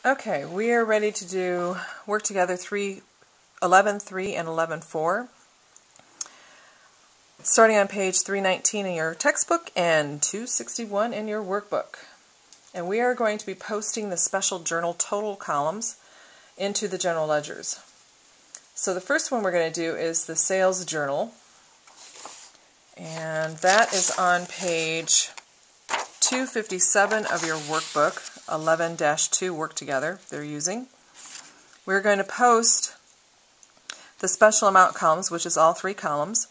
Okay, we are ready to do work together 11.3 and 11.4. Starting on page 319 in your textbook and 261 in your workbook. And we are going to be posting the special journal total columns into the general ledgers. So the first one we're going to do is the sales journal. And that is on page 257 of your workbook, 11-2 work together they're using. We're going to post the special amount columns, which is all three columns.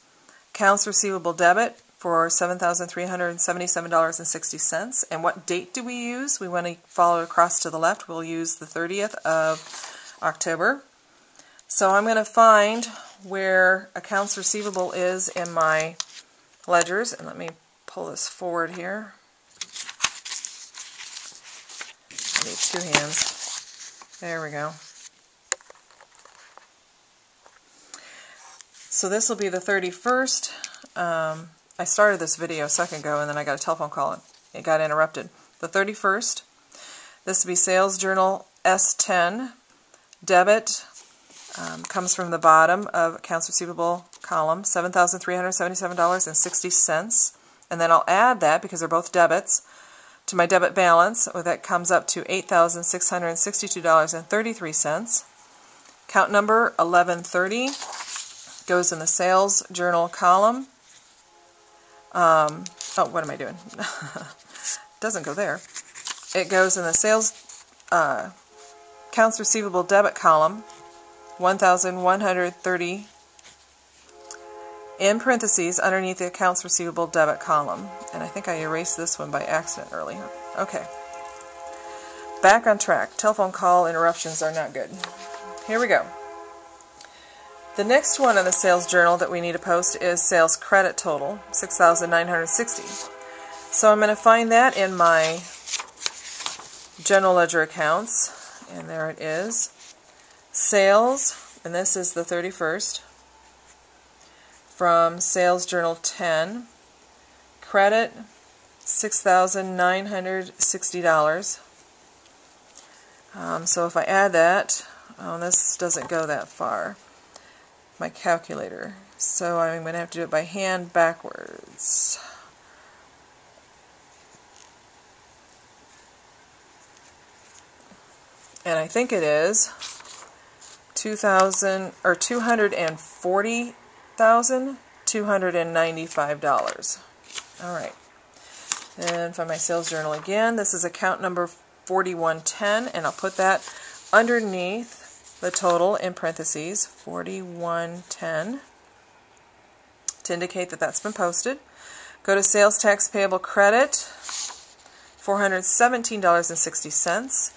Accounts receivable debit for $7,377.60. And what date do we use? We want to follow across to the left. We'll use the 30th of October. So I'm going to find where accounts receivable is in my ledgers. And let me pull this forward here. I need two hands. There we go. So this will be the 31st. I started this video a second ago and then I got a telephone call. It got interrupted. The 31st. This will be Sales Journal S10. Debit comes from the bottom of accounts receivable column, $7,377.60. And then I'll add that, because they're both debits, to my debit balance. That comes up to $8,662.33. Count number 1130 goes in the sales journal column. Oh, what am I doing? Doesn't go there. It goes in the sales accounts receivable debit column, 1,130, in parentheses underneath the accounts receivable debit column. And I think I erased this one by accident earlier. Okay. Back on track. Telephone call interruptions are not good. Here we go. The next one in the sales journal that we need to post is sales credit total, $6,960. So I'm going to find that in my general ledger accounts, and there it is. Sales, and this is the 31st, from sales journal 10. Credit, $6,960. So if I add that, this doesn't go that far. My calculator. So I'm going to have to do it by hand backwards. And I think it is $240,295. All right. And find my sales journal again. This is account number 4110, and I'll put that underneath the total in parentheses, 4110, to indicate that that's been posted. Go to sales tax payable credit, $417.60.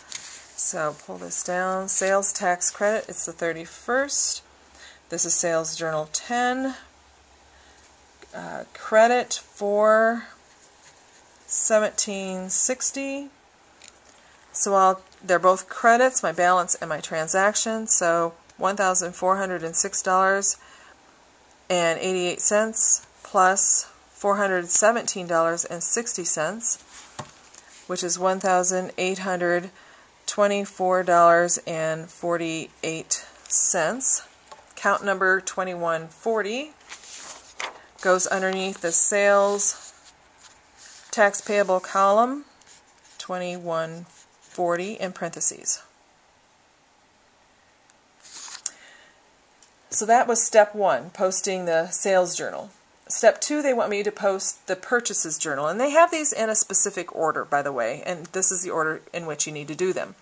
So pull this down. Sales tax credit, it's the 31st. This is sales journal 10. Credit for $1,760. So they're both credits, my balance and my transaction. So $1,406.88 plus $417.60, which is $1,824.48. Count number 2140 goes underneath the sales tax payable column, 2140 in parentheses. So that was step one, posting the sales journal. Step two, they want me to post the purchases journal. And they have these in a specific order, by the way, and this is the order in which you need to do them.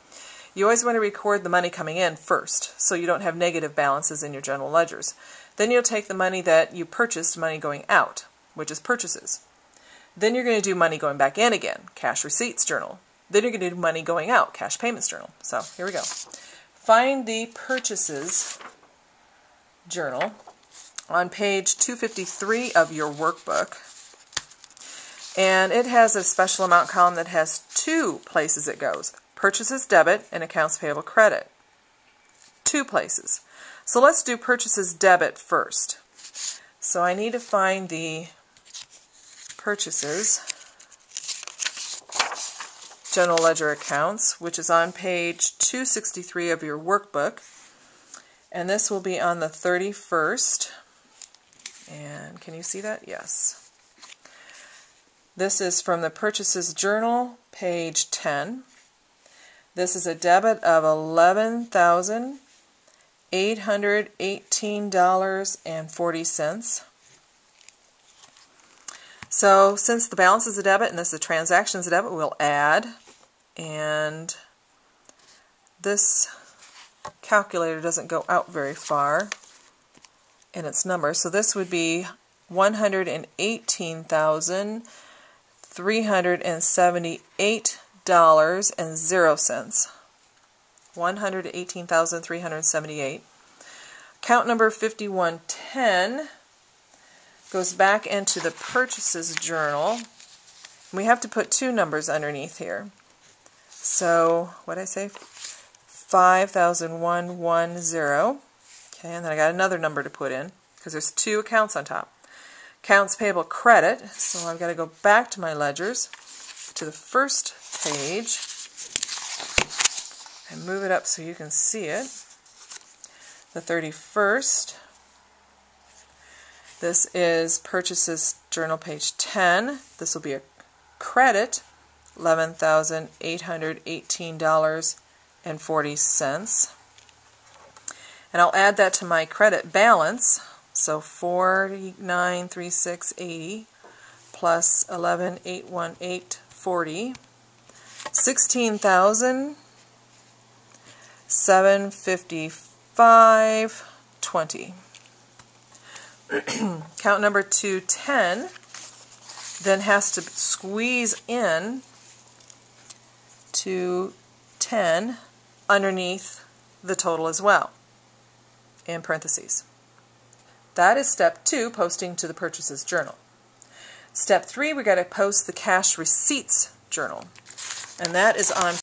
You always want to record the money coming in first, so you don't have negative balances in your general ledgers. Then you'll take the money that you purchased, money going out, which is purchases. Then you're going to do money going back in again, cash receipts journal. Then you're going to do money going out, cash payments journal. So here we go. Find the purchases journal on page 253 of your workbook. And it has a special amount column that has two places it goes. Purchases debit and accounts payable credit. Two places. So let's do purchases debit first. So I need to find the purchases general ledger accounts, which is on page 263 of your workbook. And this will be on the 31st. And can you see that? Yes. This is from the Purchases Journal, page 10. This is a debit of $11,818.40. So since the balance is a debit and this the transaction is a debit, we'll add. And this calculator doesn't go out very far in its number. So this would be $118,378.00. $118,378. Account number 5110 goes back into the Purchases Journal. We have to put two numbers underneath here. So, what did I say? 5,110. Okay, and then I got another number to put in because there's two accounts on top. Accounts payable credit. So I've got to go back to my ledgers to the first page and move it up so you can see it. The 31st. This is Purchases Journal, page 10. This will be a credit, $11,818.40. And I'll add that to my credit balance. So $49,3680 plus $11,818.40. $16,755.20. Count number 210 then has to squeeze in 210 underneath the total as well, in parentheses. That is step 2, posting to the Purchases Journal. Step 3, we got to post the Cash Receipts Journal, and that is on